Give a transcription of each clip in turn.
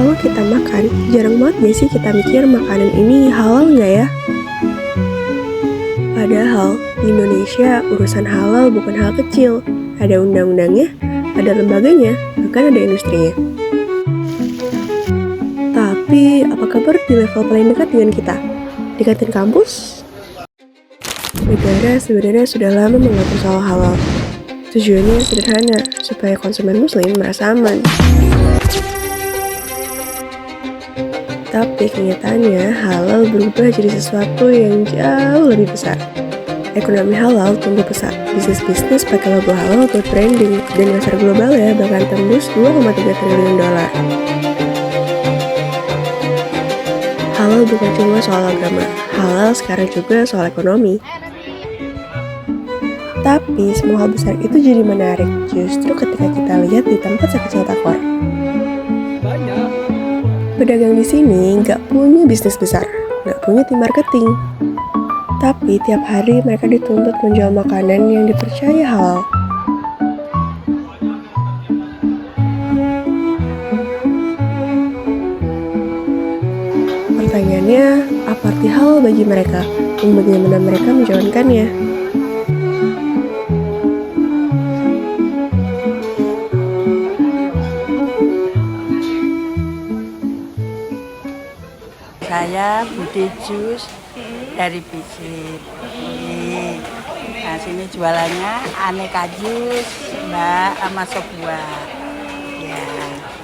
Kalau kita makan, jarang banget gak sih kita mikir makanan ini halal nggak ya? Padahal di Indonesia urusan halal bukan hal kecil. Ada undang-undangnya, ada lembaganya, bahkan ada industrinya. Tapi apa kabar di level paling dekat dengan kita? Di kantin kampus? Negara sebenarnya sudah lama mengatur soal halal. Tujuannya sederhana, supaya konsumen muslim merasa aman. Tapi kenyataannya halal berubah jadi sesuatu yang jauh lebih besar. Ekonomi halal tumbuh pesat, bisnis-bisnis pakai logo halal buat branding, dan pasar globalnya bahkan tembus 2,3 triliun dolar. Halal bukan cuma soal agama, halal sekarang juga soal ekonomi. Tapi semua hal besar itu jadi menarik justru ketika kita lihat di tempat sekecil Takor. Pedagang di sini nggak punya bisnis besar, nggak punya tim marketing. Tapi tiap hari mereka dituntut menjual makanan yang dipercaya halal. Pertanyaannya, apa arti halal bagi mereka? Dan bagaimana mereka menjalankannya? Saya Budi Jus dari Bisip. Nah, sini jualannya aneka jus, Mbak, sama sop buah. Ya.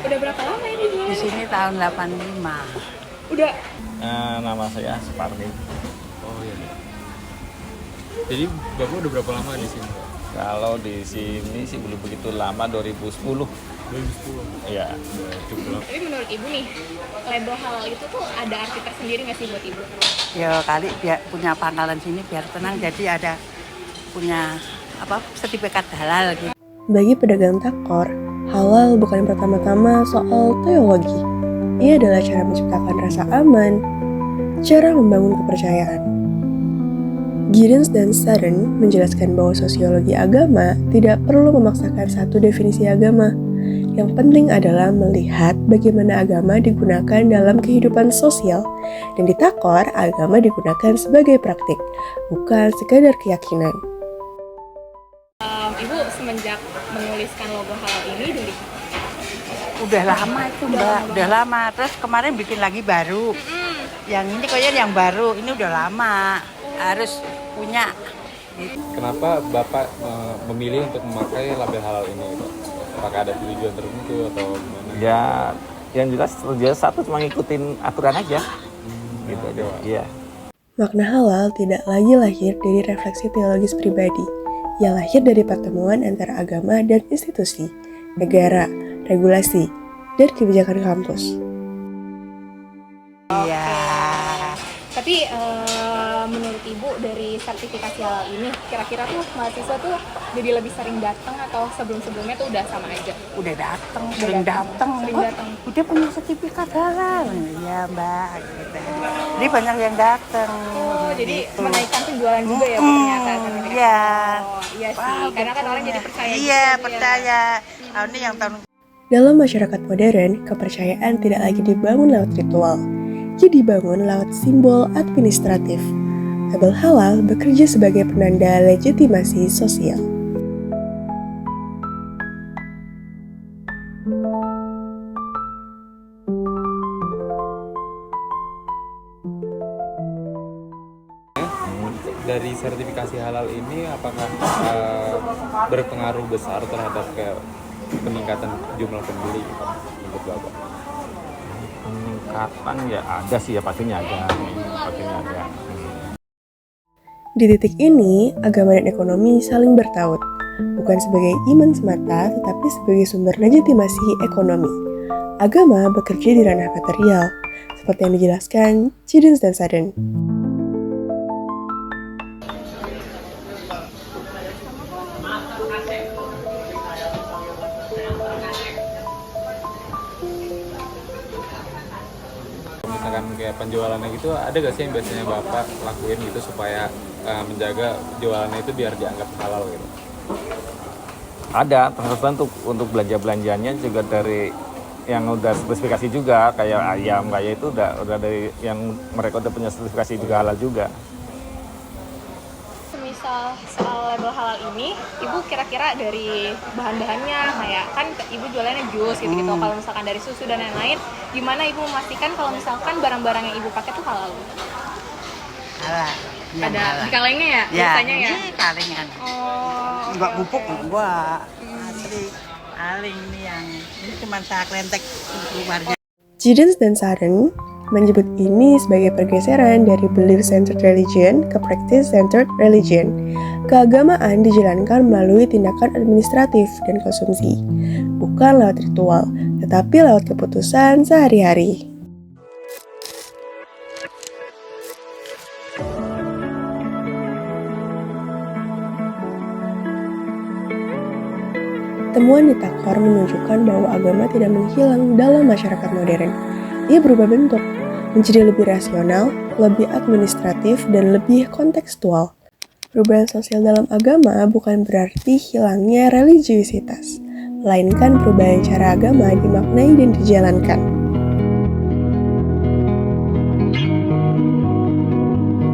Udah berapa lama ini jualan? Di sini tahun 85. Udah. Nama saya Supardi. Oh iya. Jadi Bapak udah berapa lama di sini? Kalau di sini sih belum begitu lama, 2010. 2010. Iya. Cukup lama. Tapi menurut Ibu nih, label halal itu tuh ada arti tersendiri nggak sih buat Ibu? Ya kali biar punya pangkalan sini biar tenang, jadi ada punya sertifikat halal gitu. Bagi pedagang Takor, halal bukan pertama-tama soal teologi. Ia adalah cara menciptakan rasa aman, cara membangun kepercayaan. Giddens dan Sutton menjelaskan bahwa sosiologi agama tidak perlu memaksakan satu definisi agama. Yang penting adalah melihat bagaimana agama digunakan dalam kehidupan sosial. Dan di Takor, agama digunakan sebagai praktik, bukan sekadar keyakinan. Ibu semenjak menuliskan logo halal ini dari Udah lama itu Mbak, udah lama. Terus kemarin bikin lagi baru. Yang ini kayaknya yang baru, ini udah lama. Harus punya. Kenapa Bapak memilih untuk memakai label halal ini? Gitu? Apakah ada tujuan tertentu atau gimana? Ya, yang jelas satu cuma ngikutin aturan aja. Gitu aja. Iya. Makna halal tidak lagi lahir dari refleksi teologis pribadi. Ia lahir dari pertemuan antara agama dan institusi, negara, regulasi, dan kebijakan kampus. Iya. Tapi menurut Ibu dari sertifikasi halal ini kira-kira tuh mahasiswa tuh jadi lebih sering datang atau sebelum-sebelumnya tuh udah sama aja? Udah datang, sering datang. Udah punya sertifikat halal. Iya Mbak. Gitu. Jadi banyak yang datang. Oh, jadi menaikkan penjualan juga ya Bu ternyata. Iya. Oh, iya sih. Karena kan orang jadi percaya. Iya, gitu, percaya. Ini yang tahun Dalam masyarakat modern, kepercayaan tidak lagi dibangun lewat ritual, ia dibangun lewat simbol administratif. Label halal bekerja sebagai penanda legitimasi sosial. Dari sertifikasi halal ini apakah berpengaruh besar terhadap peningkatan jumlah pembeli menurut Bapak? Kapan ya ada sih ya pastinya ada. Pastinya ada. Di titik ini, agama dan ekonomi saling bertaut, bukan sebagai iman semata, tetapi sebagai sumber legitimasi ekonomi. Agama bekerja di ranah material, seperti yang dijelaskan Giddens dan Sutton. Misalkan kayak penjualannya gitu, ada gak sih yang biasanya Bapak lakuin gitu supaya menjaga jualannya itu biar dianggap halal gitu? Ada, tertentu untuk belanja-belanjanya juga dari yang udah spesifikasi juga, kayak ayam, kayak itu udah dari yang mereka udah punya spesifikasi juga halal juga. Semisal soal label halal ini, Ibu kira-kira dari bahan-bahannya, kayak kan Ibu jualannya jus gitu-gitu, kalau misalkan dari susu dan lain-lain, gimana Ibu memastikan kalau misalkan barang-barang yang Ibu pakai tuh halal? Halal. Yang Ada halal. di kalengnya ya, Ya, biasanya ya? ini kalengan. Oh, Enggak oke, pupuk oke. enggak. Asli. Kaling ini yang ini cuma saya klentek keluarnya. Giddens dan Sutton menyebut ini sebagai pergeseran dari belief-centered religion ke practice-centered religion. Keagamaan dijalankan melalui tindakan administratif dan konsumsi, bukan lewat ritual, tetapi lewat keputusan sehari-hari. Temuan di Takor menunjukkan bahwa agama tidak menghilang dalam masyarakat modern. Ia berubah bentuk, menjadi lebih rasional, lebih administratif, dan lebih kontekstual. Perubahan sosial dalam agama bukan berarti hilangnya religiusitas, melainkan perubahan cara agama dimaknai dan dijalankan.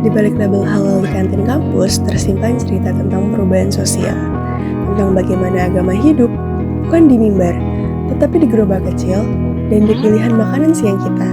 Di balik label halal di kantin kampus tersimpan cerita tentang perubahan sosial, tentang bagaimana agama hidup, bukan di mimbar, tetapi di gerobak kecil dan di pilihan makanan siang kita.